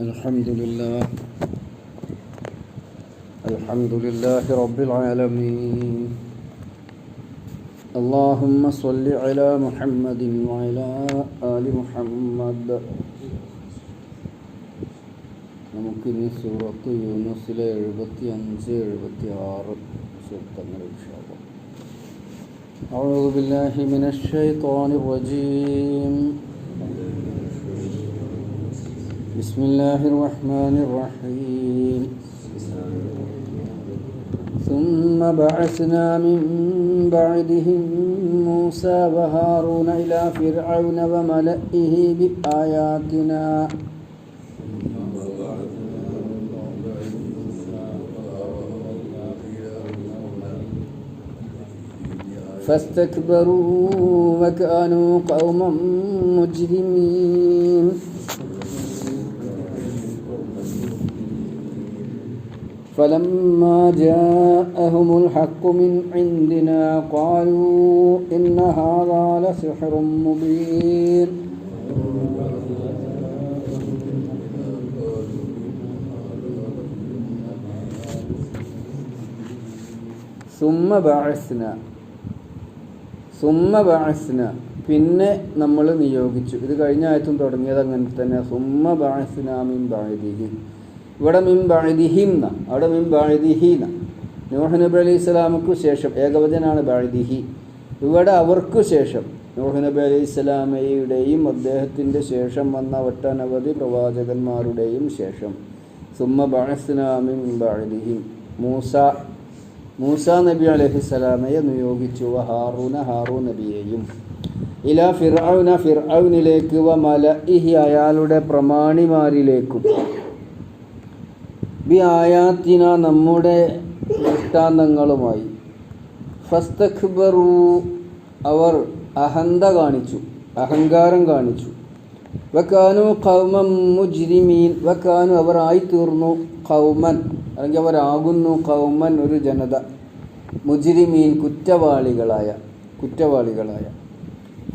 الحمد لله رب العالمين. اللهم صل على محمد وعلى آل محمد. നമുക്കിനി സൂറത്ത് യൂനുസിലെ 75-76 സൂക്തങ്ങൾ ഇൻഷാ അല്ലാഹ്. أعوذ بالله من الشيطان الرجيم. بسم الله الرحمن الرحيم. ثم بعثنا من بعدهم موسى وهارون إلى فرعون وملئه بآياتنا فاستكبروا وكانوا قوما مجرمين. فلما جاءهم الحق من عندنا قالوا إن هذا لسحر مبين. ثم بعثنا പിന്നെ നമ്മൾ നിയോഗിച്ചു. ഇത് കഴിഞ്ഞ ആയത്തും തുടങ്ങിയത് അങ്ങനെ തന്നെ. സുമ്മ ബഅസ്നാ മിൻ ബഅദിഹി. ഇവിടെ മിൻ ബഅദിഹിം ന, അവിടെ മിൻ ബഅദിഹി ന. നൂഹ് നബി അലൈഹി സ്വലാമക്കു ശേഷം, ഏകവചനാണ് ബഅദിഹി. ഇവിടെ അവർക്കു ശേഷം, നൂഹ് നബി അലൈഹി സ്വലാമയുടെയും അദ്ദേഹത്തിൻ്റെ ശേഷം വന്ന ഒട്ടനവധി പ്രവാചകന്മാരുടെയും ശേഷം. സുമ്മ ബഅസ്നാ മിൻ ബഅദിഹിം. മൂസ നബി അലൈഹി സ്വലാമയെ നിയോഗിച്ചു. ഹാറൂൻ നബിയെയും. ഇലാ ഫിർഔന, ഫിർഔനിലേക്ക്. വ മലഇഹി, അയാളുടെ പ്രമാണിമാരിലേക്കും. ബി ആയാത്തിന, നമ്മുടെ ദൃഷ്ടാന്തങ്ങളുമായി. ഫസ്തക്ബറു, അവർ അഹങ്കാരം കാണിച്ചു. വകാനു ഖൗമൻ മുജ്രിമീൻ, വകാനു അവർ ആയിത്തീർന്നു. ഖൗമൻ, അല്ലെങ്കിൽ അവരാകുന്നു. ഖൗമൻ, ഒരു ജനത. മുജ്രിമീൻ, കുറ്റവാളികളായ.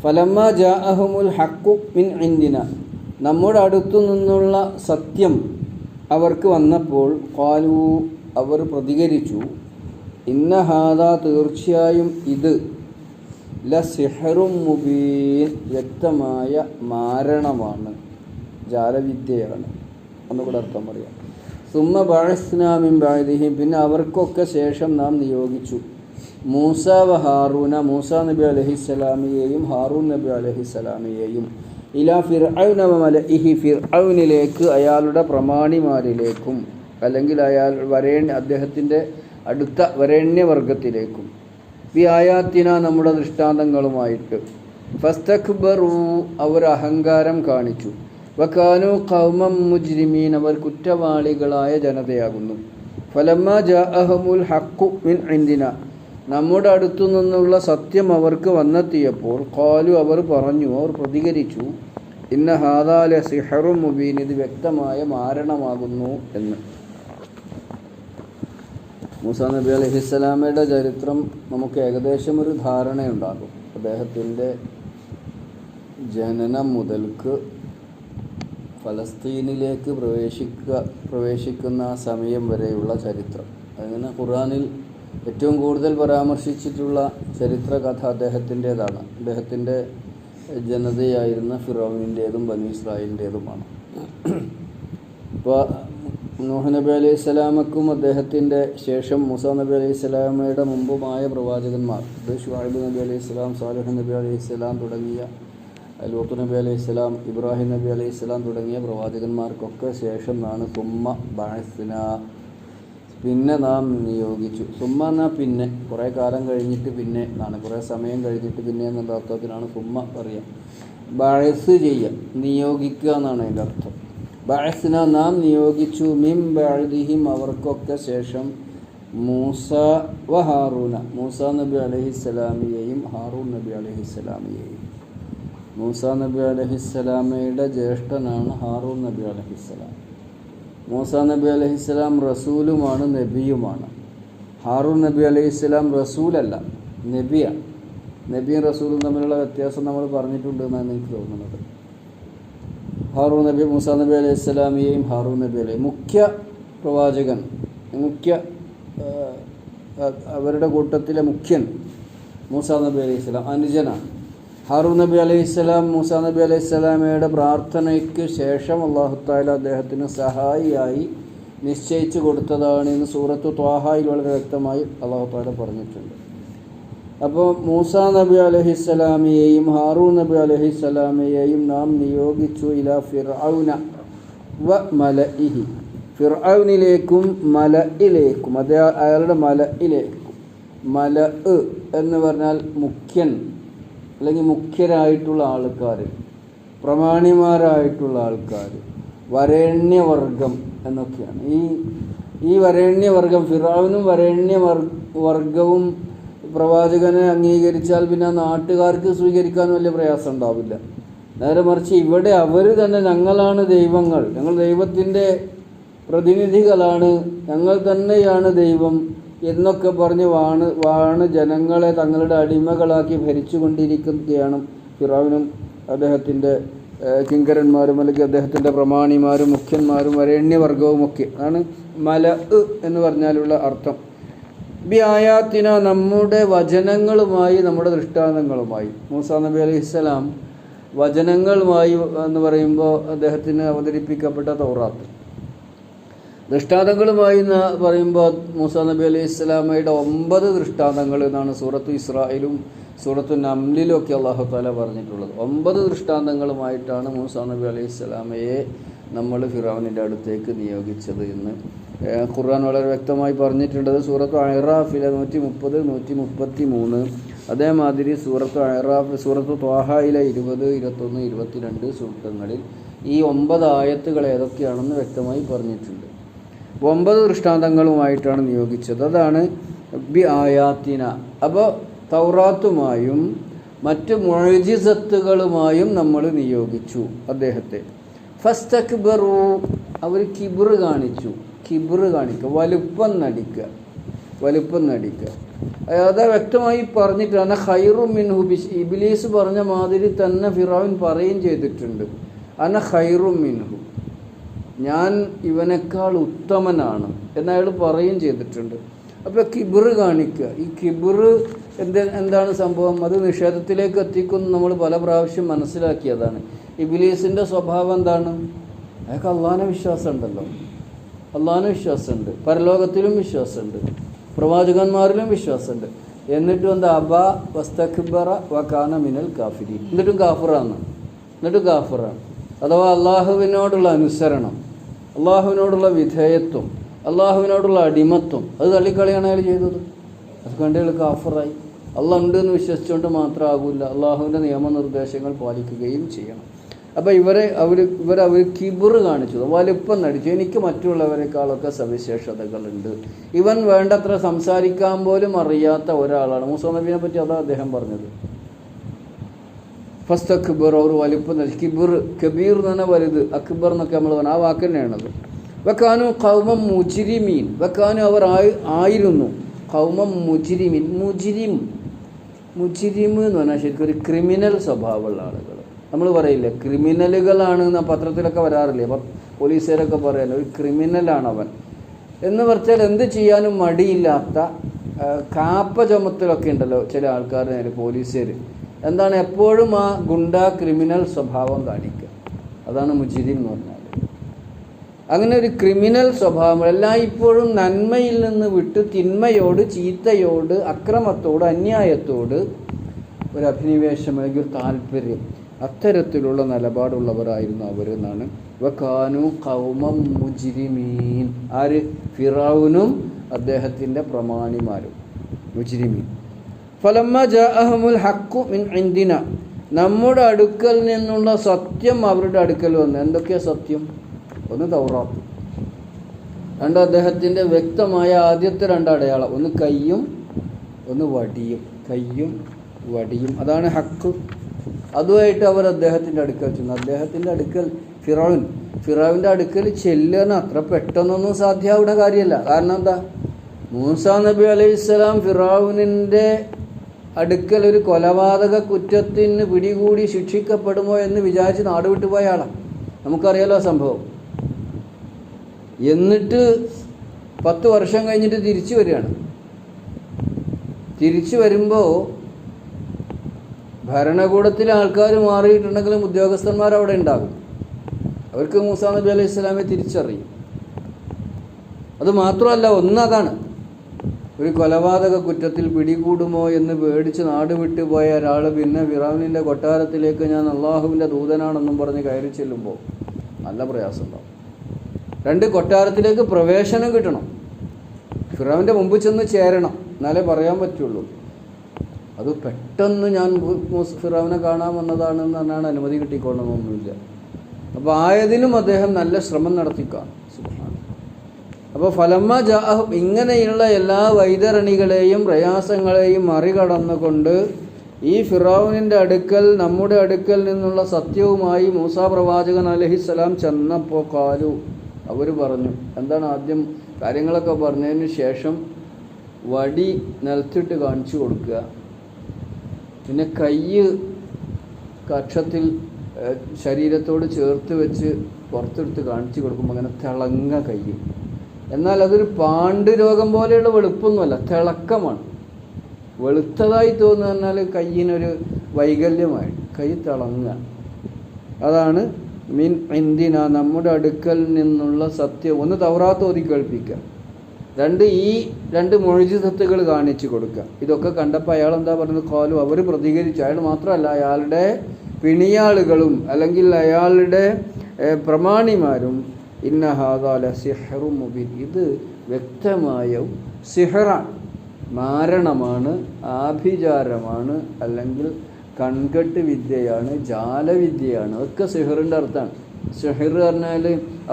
ഫലമ്മ ജാഅഹുമുൽ ഹഖ്ഖു മിൻ ഇൻദിന, നമ്മുടെ അടുത്തു നിന്നുള്ള സത്യം അവർക്ക് വന്നപ്പോൾ ഖാലു, അവർ പ്രതികരിച്ചു. ഇന്ന ഹാദാ, തീർച്ചയായും ഇത്. ലസിഹ്റും മുബീൻ, വ്യക്തമായ മാരണമാണ്, ജാലവിദ്യയാണ്. ഒന്നുകൂടെ അർത്ഥം പറയാം. സുമ്മ ബഅസ്നാ മിൻ ബഅദിഹിം, പിന്നെ അവർക്കൊക്കെ ശേഷം നാം നിയോഗിച്ചു. മൂസ വ ഹാറൂന, മൂസ നബി അലൈഹിസ്സലാമിയെയും ഹാറൂൻ നബി അലൈഹിസ്സലാമിയെയും. ഇലാ ഫിർഔന വ മലഇഹി, ഫിർഔനിലേക്ക്, അയാളുടെ പ്രമാണിമാരിലേക്കും, അല്ലെങ്കിൽ അദ്ദേഹത്തിൻ്റെ അടുത്ത വരേണ്യവർഗത്തിലേക്കും. ബി ആയാത്തിന, നമ്മുടെ ദൃഷ്ടാന്തങ്ങളുമായിട്ട്. ഫസ്തക്ബറു, അവർ അഹങ്കാരം കാണിച്ചു. വകാനു ഖൗമൻ മുജ്രിമീൻ, അവർ കുറ്റവാളികളായ ജനതയാകുന്നു. ഫലമ്മ ജാഅഹുമുൽ ഹഖ്ഖു മിൻ ഇൻദിന, നമ്മുടെ അടുത്തു നിന്നുള്ള സത്യം അവർക്ക് വന്നെത്തിയപ്പോൾ ഖാലു, അവർ പറഞ്ഞു, അവർ പ്രതികരിച്ചു. ഇന്ന ഹാദാ ലസിഹ്റും മുബീൻ, ഇത് വ്യക്തമായ മാരണമാകുന്നു എന്ന്. മൂസാ നബി അലൈഹിസ്സലാമയുടെ ചരിത്രം നമുക്ക് ഏകദേശം ഒരു ധാരണയുണ്ടാകും. അദ്ദേഹത്തിൻ്റെ ജനനം മുതൽക്ക് ഫലസ്തീനിലേക്ക് പ്രവേശിക്കുന്ന സമയം വരെയുള്ള ചരിത്രം. അങ്ങനെ ഖുർആനിൽ ഏറ്റവും കൂടുതൽ പരാമർശിച്ചിട്ടുള്ള ചരിത്ര കഥ അദ്ദേഹത്തിൻ്റേതാണ്. അദ്ദേഹത്തിൻ്റെ ജനതയായിരുന്ന ഫിറൗനിൻ്റേതും ബനീ ഇസ്രായേലിൻ്റേതുമാണ്. ഇപ്പോൾ നൂഹ് നബി അലൈഹി സ്വലാമക്കും അദ്ദേഹത്തിൻ്റെ ശേഷം മൂസാ നബി അലൈഹി സ്വലാമയുടെ മുമ്പുമായ പ്രവാചകന്മാർ, ശുഐബ് നബി അലൈഹി സ്വലാം, സാലിഹ് നബി അലൈഹി സ്വലാം തുടങ്ങിയ, ലൂത്ത് നബി അലൈഹി സ്വലാം, ഇബ്രാഹിം നബി അലൈഹി സ്വലാം തുടങ്ങിയ പ്രവാചകന്മാർക്കൊക്കെ ശേഷം നാണ് സുമ്മ ബഅസ്നാ, പിന്നെ നാം നിയോഗിച്ചു. സുമ്മ എന്നാൽ പിന്നെ, കുറേ കാലം കഴിഞ്ഞിട്ട് പിന്നെ എന്നാണ്, കുറേ സമയം കഴിഞ്ഞിട്ട് പിന്നെ എന്നുള്ള അർത്ഥത്തിലാണ് സുമ്മ പറയാം. ബഅസ് ചെയ്യുക, നിയോഗിക്കുക എന്നാണ് അതിൻ്റെ അർത്ഥം. ബഅസ്നാ, നാം നിയോഗിച്ചു. മിൻ ബഅദിഹിം, അവർക്കൊക്കെ ശേഷം. മൂസ വ ഹാറൂന, മൂസാ നബി അലൈഹിസ്സലാമിയെയും ഹാറൂൻ നബി അലൈഹിസ്സലാമിയെയും. മൂസാ നബി അലൈഹിസ്സലാമയുടെ ജ്യേഷ്ഠനാണ് ഹാറൂൻ നബി അലൈഹിസ്സലാം. മൂസാ നബി അലൈഹിസ്സലാം റസൂലുമാണ്, നബിയുമാണ്. ഹാറൂൻ നബി അലൈഹിസ്സലാം റസൂലല്ല, നബിയാണ്. നബിയും റസൂലും തമ്മിലുള്ള വ്യത്യാസം നമ്മൾ പറഞ്ഞിട്ടുണ്ട് എന്നാണ് എനിക്ക് തോന്നുന്നത്. മൂസാ നബി അലൈഹി സ്വലാമിയെയും ഹാറൂൻ നബി അലൈഹി മുഖ്യ പ്രവാചകൻ, അവരുടെ കൂട്ടത്തിലെ മുഖ്യൻ മൂസാ നബി അലൈഹി സ്വലാം അനുജനാണ്. ഹാറൂൻ നബി അലൈഹി സ്വലാം മൂസാ നബി അലൈഹി സ്വലാമയുടെ പ്രാർത്ഥനയ്ക്ക് ശേഷം അല്ലാഹു തആല അദ്ദേഹത്തിന് സഹായിയായി നിശ്ചയിച്ചു കൊടുത്തതാണ് എന്ന് സൂറത്തു ത്വാഹയിൽ വളരെ വ്യക്തമായി അല്ലാഹു തആല പറഞ്ഞിട്ടുണ്ട്. അപ്പോൾ മൂസാ നബി അലൈഹിസ്സലാമിയെയും ഹാറൂൻ നബി അലൈഹിസ്സലാമിയെയും നാം നിയോഗിച്ചു ഇലാ ഫിർഔന വ മലഇഹി, ഫിർഔനിലേക്കും മലയിലേക്കും, അയാളുടെ മലയിലേക്കും. മല എന്ന് പറഞ്ഞാൽ മുഖ്യൻ അല്ലെങ്കിൽ മുഖ്യരായിട്ടുള്ള ആൾക്കാർ, പ്രമാണിമാരായിട്ടുള്ള ആൾക്കാർ, വരേണ്യവർഗം എന്നൊക്കെയാണ്. ഈ വരേണ്യവർഗം, ഫിർഔനും വരേണ്യവർഗവും പ്രവാചകനെ അംഗീകരിച്ചാൽ പിന്നെ നാട്ടുകാർക്ക് സ്വീകരിക്കാൻ വലിയ പ്രയാസം ഉണ്ടാവില്ല. നേരെ മറിച്ച് ഇവിടെ അവർ തന്നെ ഞങ്ങളാണ് ദൈവങ്ങൾ, ഞങ്ങൾ ദൈവത്തിൻ്റെ പ്രതിനിധികളാണ്, ഞങ്ങൾ തന്നെയാണ് ദൈവം എന്നൊക്കെ പറഞ്ഞ് വാണ് ജനങ്ങളെ തങ്ങളുടെ അടിമകളാക്കി ഭരിച്ചുകൊണ്ടിരിക്കുകയാണ് ഫിറഔനും അദ്ദേഹത്തിൻ്റെ കിങ്കരന്മാരും അല്ലെങ്കിൽ അദ്ദേഹത്തിൻ്റെ പ്രമാണിമാരും മുഖ്യന്മാരും വരേണ്യവർഗവുമൊക്കെ. അതാണ് മല എന്ന് പറഞ്ഞാലുള്ള അർത്ഥം. ബി ആയാത്തിന, നമ്മുടെ വചനങ്ങളുമായി, നമ്മുടെ ദൃഷ്ടാന്തങ്ങളുമായി. മൂസാ നബി അലൈഹിസ്സലാം വചനങ്ങളുമായി എന്ന് പറയുമ്പോൾ അദ്ദേഹത്തിന് അവതരിപ്പിക്കപ്പെട്ട തൗറാത്ത്. ദൃഷ്ടാന്തങ്ങളുമായി എന്ന് പറയുമ്പോൾ മൂസാ നബി അലൈഹിസ്സലാമയുടെ 9 ദൃഷ്ടാന്തങ്ങൾ എന്നാണ് സൂറത്തു ഇസ്രായിലും സൂറത്തു നംലിലും ഒക്കെ അല്ലാഹു തആല പറഞ്ഞിട്ടുള്ളത്. 9 ദൃഷ്ടാന്തങ്ങളുമായിട്ടാണ് മൂസാ നബി അലൈഹിസ്സലാമയെ നമ്മൾ ഫിറഔനിൻ്റെ അടുത്തേക്ക് നിയോഗിച്ചത് എന്ന് ഖുർആൻ വളരെ വ്യക്തമായി പറഞ്ഞിട്ടുണ്ട്. സൂറത്തു അഅറാഫിലെ 130, 133, അതേമാതിരി സൂറത്തു ത്വാഹയിലെ 20, 21, 22 സൂക്തങ്ങളിൽ ഈ 9 ആയത്തുകൾ ഏതൊക്കെയാണെന്ന് വ്യക്തമായി പറഞ്ഞിട്ടുണ്ട്. 9 ദൃഷ്ടാന്തങ്ങളുമായിട്ടാണ് നിയോഗിച്ചത്. അതാണ് ബി ആയാത്തിന. അപ്പോൾ തൗറാത്തുമായും മറ്റ് മുഅ്ജിസത്തുകളുമായും നമ്മൾ നിയോഗിച്ചു അദ്ദേഹത്തെ. ഫസ്തക്ബറു, അവർ കിബ്ർ കാണിച്ചു. കിബ്ർ കാണിക്കുക, വലുപ്പം നടിക്കുക. അത് വ്യക്തമായി പറഞ്ഞിട്ട് അന ഖൈറും മിൻഹു, ഇബ്ലീസ് പറഞ്ഞ മാതിരി തന്നെ ഫിറഔൻ പറയുകയും ചെയ്തിട്ടുണ്ട്. അന ഖൈറും മിൻഹു, ഞാൻ ഇവനേക്കാൾ ഉത്തമനാണ് എന്നയാൾ പറയുകയും ചെയ്തിട്ടുണ്ട്. അപ്പോൾ കിബ്ർ കാണിക്കുക. ഈ കിബ്ർ എന്താണ് സംഭവം? അത് നിഷേധത്തിലേക്ക് എത്തിക്കുന്നു. നമ്മൾ പല പ്രാവശ്യം മനസ്സിലാക്കിയതാണ്. ഇബ്ലീസിൻ്റെ സ്വഭാവം എന്താണ്? അയാൾക്ക് അള്ളാഹിനെ വിശ്വാസമുണ്ടല്ലോ, അള്ളാഹിനെ വിശ്വാസമുണ്ട്, പരലോകത്തിലും വിശ്വാസമുണ്ട്, പ്രവാചകന്മാരിലും വിശ്വാസമുണ്ട്. എന്നിട്ടും എന്താ? അബ വസ്തക്ബറ വകാന മിനൽ കാഫിരീൻ. എന്നിട്ടും കാഫിറാണ്. അഥവാ അള്ളാഹുവിനോടുള്ള അനുസരണം, അള്ളാഹുവിനോടുള്ള വിധേയത്വം, അള്ളാഹുവിനോടുള്ള അടിമത്വം അത് തള്ളിക്കളിയാണ് അയാൾ ചെയ്തത്. അത് കണ്ട് അയാൾ കാഫിറായി. അള്ളാഹ് ഉണ്ട് എന്ന് വിശ്വസിച്ചുകൊണ്ട് മാത്രമാകില്ല, അള്ളാഹുവിൻ്റെ നിയമനിർദ്ദേശങ്ങൾ പാലിക്കുകയും ചെയ്യണം. അപ്പോൾ അവർ കിബിർ കാണിച്ചു, വലുപ്പം നടിച്ചു. എനിക്ക് മറ്റുള്ളവരെക്കാളൊക്കെ സവിശേഷതകളുണ്ട്, ഇവൻ വേണ്ടത്ര സംസാരിക്കാൻ പോലും അറിയാത്ത ഒരാളാണ്. മൂസാ നബിയെ പറ്റി അതാണ് അദ്ദേഹം പറഞ്ഞത്. ഫസ്തക്ബർ, അവർ വലുപ്പം നടിച്ചു. കിബിർ, കബീർ എന്ന് പറഞ്ഞാൽ വലുത്, അക്ബർ എന്നൊക്കെ നമ്മൾ പറഞ്ഞാൽ ആ വാക്ക് തന്നെയാണത്. വക്കാനു ഖൗമം മുജ്രിമീൻ, വക്കാനു അവർ ആയിരുന്നു ഖൗമം മുജ്രിമീൻ. മുജ്രിം എന്ന് പറഞ്ഞാൽ ശരിക്കും ഒരു ക്രിമിനൽ സ്വഭാവമുള്ള ആളുകൾ. നമ്മൾ പറയില്ലേ ക്രിമിനലുകളാണ് എന്ന് പത്രത്തിലൊക്കെ വരാറില്ലേ, പോലീസുകാരൊക്കെ പറയാല്ലോ ഒരു ക്രിമിനലാണ് അവൻ എന്ന് പറഞ്ഞാൽ എന്ത് ചെയ്യാനും മടിയില്ലാത്ത കാപ്പ ചുമത്തലൊക്കെ ഉണ്ടല്ലോ ചില ആൾക്കാർ നേരെ പോലീസുകാർ. എന്താണ്? എപ്പോഴും ആ ഗുണ്ട ക്രിമിനൽ സ്വഭാവം കാണിക്കുക. അതാണ് മുജ്രിം എന്ന് പറഞ്ഞാൽ. അങ്ങനെ ഒരു ക്രിമിനൽ സ്വഭാവം എല്ലായ്പ്പോഴും നന്മയിൽ നിന്ന് വിട്ട് തിന്മയോട്, ചീത്തയോട്, അക്രമത്തോട്, അന്യായത്തോട് ഒരു അഭിനിവേശം അല്ലെങ്കിൽ ഒരു താല്പര്യം, അത്തരത്തിലുള്ള നിലപാടുള്ളവരായിരുന്നു അവരെന്നാണ്. വകാനു ഖൗമം മുജ്രിമീൻ. ആര്? ഫിറഔനും അദ്ദേഹത്തിൻ്റെ പ്രമാണിമാരും മുജ്രിമീൻ. ഫലമ്മ ജാഅഹുൽ ഹഖ്ഖു മിൻ ഇൻദിന, നമ്മുടെ അടുക്കൽ നിന്നുള്ള സത്യം അവരുടെ അടുക്കൽ വന്നു. എന്തൊക്കെയാണ് സത്യം? ഒന്ന് തൗറാത്ത്, രണ്ട് അദ്ദേഹത്തിൻ്റെ വ്യക്തമായ ആദ്യത്തെ 2 അടയാളം, ഒന്ന് കയ്യും ഒന്ന് വടിയും. കയ്യും വടിയും, അതാണ് ഹക്ക്. അതുമായിട്ട് അവർ അദ്ദേഹത്തിൻ്റെ അടുക്കൽ ചെന്നു. അദ്ദേഹത്തിൻ്റെ അടുക്കൽ ഫിറൗൻ്റെ അടുക്കൽ ചെല്ലാൻ അത്ര പെട്ടെന്നൊന്നും സാധ്യമാവുന്ന കാര്യമല്ല. കാരണം എന്താ? മൂസാ നബി അലൈഹിസ്സലാം ഫിറൗനിൻ്റെ അടുക്കൽ ഒരു കൊലപാതക കുറ്റത്തിന് പിടികൂടി ശിക്ഷിക്കപ്പെടുമോ എന്ന് വിചാരിച്ച് നാട് വിട്ടുപോയ ആളാണ്. നമുക്കറിയാലോ ആ സംഭവം. എന്നിട്ട് 10 വർഷം കഴിഞ്ഞിട്ട് തിരിച്ചു വരികയാണ്. തിരിച്ചു വരുമ്പോൾ ഭരണകൂടത്തിലെ ആൾക്കാർ മാറിയിട്ടുണ്ടെങ്കിലും ഉദ്യോഗസ്ഥന്മാർ അവിടെ ഉണ്ടാകും. അവർക്ക് മൂസാ നബി അലൈഹി ഇസ്ലാമെ തിരിച്ചറിയും. അത് മാത്രമല്ല, ഒന്നതാണ്, ഒരു കൊലപാതക കുറ്റത്തിൽ പിടികൂടുമോ എന്ന് പേടിച്ച് നാട് വിട്ടുപോയ ഒരാൾ പിന്നെ ഫിറൗനിൻ്റെ കൊട്ടാരത്തിലേക്ക് ഞാൻ അള്ളാഹുവിൻ്റെ ദൂതനാണെന്നും പറഞ്ഞ് കയറി ചെല്ലുമ്പോൾ നല്ല പ്രയാസമുണ്ടാവും. 2, കൊട്ടാരത്തിലേക്ക് പ്രവേശനം കിട്ടണം. ഫിറൗൻ്റെ മുമ്പ് ചെന്ന് ചേരണം, എന്നാലേ പറയാൻ പറ്റുള്ളൂ. അത് പെട്ടെന്ന് ഞാൻ ഫിറൗനെ കാണാൻ വന്നതാണെന്ന് പറഞ്ഞാണ് അനുമതി കിട്ടിക്കൊള്ളണമെന്നൊന്നുമില്ല. അപ്പോൾ ആയതിനും അദ്ദേഹം നല്ല ശ്രമം നടത്തിക്കാം. അപ്പോൾ ഫലമ്മ ജാഅഹും, ഇങ്ങനെയുള്ള എല്ലാ വൈതരണികളെയും പ്രയാസങ്ങളെയും മറികടന്നുകൊണ്ട് ഈ ഫിറൗനിൻ്റെ അടുക്കൽ, നമ്മുടെ അടുക്കൽ നിന്നുള്ള സത്യവുമായി മൂസാ പ്രവാചകൻ അലൈഹിസ്സലാം ചെന്നപ്പോൾ കാലു, അവർ പറഞ്ഞു. എന്താണ് ആദ്യം കാര്യങ്ങളൊക്കെ പറഞ്ഞതിന് ശേഷം വടി നിലത്തിട്ട് കാണിച്ചു കൊടുക്കുക, പിന്നെ കൈ കക്ഷത്തിൽ ശരീരത്തോട് ചേർത്ത് വെച്ച് പുറത്തെടുത്ത് കാണിച്ചു കൊടുക്കുമ്പോൾ അങ്ങനെ തിളങ്ങ കൈ. എന്നാൽ അതൊരു പാണ്ട് രോഗം പോലെയുള്ള വെളുപ്പൊന്നുമല്ല, തിളക്കമാണ്. വെളുത്തതായി തോന്നുക എന്നാൽ കയ്യിനൊരു വൈകല്യമായി, കൈ തിളങ്ങുക. അതാണ് മിൻ ഇന്ദിന, നമ്മുടെ അടുക്കൽ നിന്നുള്ള സത്യം. ഒന്ന് തൗറാത്ത് ഓതി കേൾപ്പിക്കുക, 2 ഈ 2 മുഅ്ജിസത്തുകൾ കാണിച്ചു കൊടുക്കുക. ഇതൊക്കെ കണ്ടപ്പോൾ അയാൾ എന്താ പറയുന്നത്? ഖാലു, അവർ പ്രതികരിച്ചു. അയാൾ മാത്രമല്ല, അയാളുടെ പിണിയാളുകളും അല്ലെങ്കിൽ അയാളുടെ പ്രമാണിമാരും ഇന്ന ഹാദാ ലസിഹ്റും മുബീൻ, ഇത് വ്യക്തമായ സിഹറാണ്, മാരണമാണ്, ആഭിചാരമാണ്, അല്ലെങ്കിൽ കൺകെട്ട് വിദ്യയാണ്, ജാലവിദ്യയാണ്. അതൊക്കെ സിഹറിൻ്റെ അർത്ഥമാണ്. സിഹർ പറഞ്ഞാൽ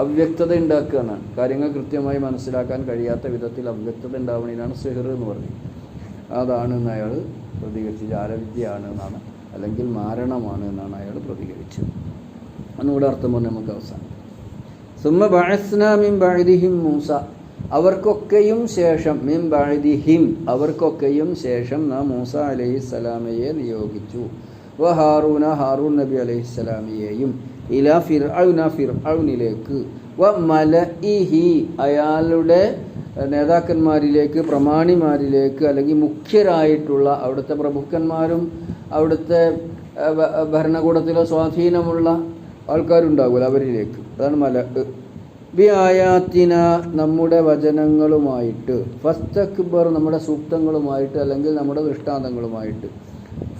അവ്യക്തത ഉണ്ടാക്കുക എന്നാണ്. കാര്യങ്ങൾ കൃത്യമായി മനസ്സിലാക്കാൻ കഴിയാത്ത വിധത്തിൽ അവ്യക്തത ഉണ്ടാവുന്നതിനാണ് സിഹർ എന്ന് പറഞ്ഞത്. അതാണെന്ന് അയാൾ പ്രതികരിച്ചു. ജാലവിദ്യയാണ് എന്നാണ്, അല്ലെങ്കിൽ മാരണമാണ് എന്നാണ് അയാൾ പ്രതികരിച്ചത്. അന്നുകൂടെ അർത്ഥം പറഞ്ഞ് നമുക്ക് അവസാനം. സുമ്മ ബഅസ്നാ മിൻ ബഅദിഹിം മൂസ, അവർക്കൊക്കെയും ശേഷം, മിൻ ബഅദിഹിം, അവർക്കൊക്കെയും ശേഷം നാം മൂസ അലൈഹിസ്സലാമയെ നിയോഗിച്ചു. വ ഹാറൂന, ഹാറൂൻ നബി അലൈഹിസ്സലാമയെയും, ഇലാ ഫിർഔന, ഫിർഔനിലേക്ക്, വ മലഇഹി, അയാളുടെ നേതാക്കന്മാരിലേക്ക്, പ്രമാണിമാരിലേക്ക്, അല്ലെങ്കിൽ മുഖ്യരായിട്ടുള്ള അവിടുത്തെ പ്രഭുക്കന്മാരും അവിടുത്തെ ഭരണകൂടത്തിലെ സ്വാധീനമുള്ള ആൾക്കാരുണ്ടാകുമല്ലോ, അവരിലേക്ക്. അതാണ് മല. ബി ആയാത്തിന, നമ്മുടെ വചനങ്ങളുമായിട്ട്, ഫസ്തക്ബർ, നമ്മുടെ സൂക്തങ്ങളുമായിട്ട്, അല്ലെങ്കിൽ നമ്മുടെ ദൃഷ്ടാന്തങ്ങളുമായിട്ട്.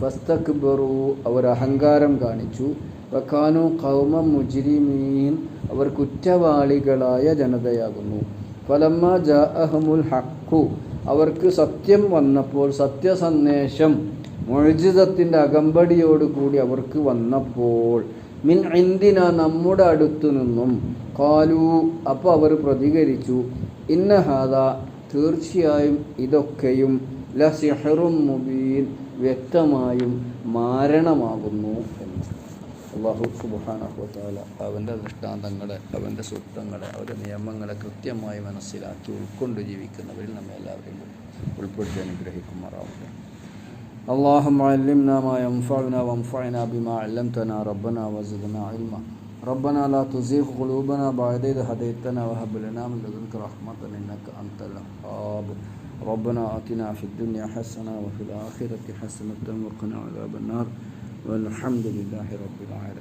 ഫസ്തക്ബറു, അവർ അഹങ്കാരം കാണിച്ചു. വകാനു ഖൗമൻ മുജ്രിമീൻ, അവർ കുറ്റവാളികളായ ജനതയാകുന്നു. ഫലമ്മ ജാഅഹുമുൽ ഹഖു, അവർക്ക് സത്യം വന്നപ്പോൾ, സത്യസന്ദേശം മുഅ്ജിസത്തിൻ്റെ അകമ്പടിയോടുകൂടി അവർക്ക് വന്നപ്പോൾ, മിൻ ഇന്ദിന, നമ്മുടെ അടുത്തു നിന്നും, ഖാലു, അപ്പോൾ അവർ പ്രതികരിച്ചു, ഇന്ന ഹാദാ, തീർച്ചയായും ഇതൊക്കെയും, ലസിഹ്റും മുബീൻ, വ്യക്തമായും മാരണമാകുന്നു എന്ന്. അല്ലാഹു സുബ്ഹാനഹു വ തആല അവൻ്റെ ദൃഷ്ടാന്തങ്ങളെ, അവൻ്റെ സൂക്തങ്ങളെ, അവരുടെ നിയമങ്ങളെ കൃത്യമായി മനസ്സിലാക്കി ഉൾക്കൊണ്ട് ജീവിക്കുന്നവരിൽ നമ്മെ എല്ലാവരെയും ഉൾപ്പെടുത്തി അനുഗ്രഹിക്കുമാറാവട്ടെ. اللهم علمنا ما ينفعنا وانفعنا بما علمتنا ربنا وزدنا علما. ربنا لا تزغ قلوبنا بعد إذ هديتنا وهب لنا من لدنك رحمة إنك أنت الوهاب. ربنا آتنا في الدنيا حسنة وفي الآخرة حسنة وقنا عذاب النار والحمد لله رب العالمين.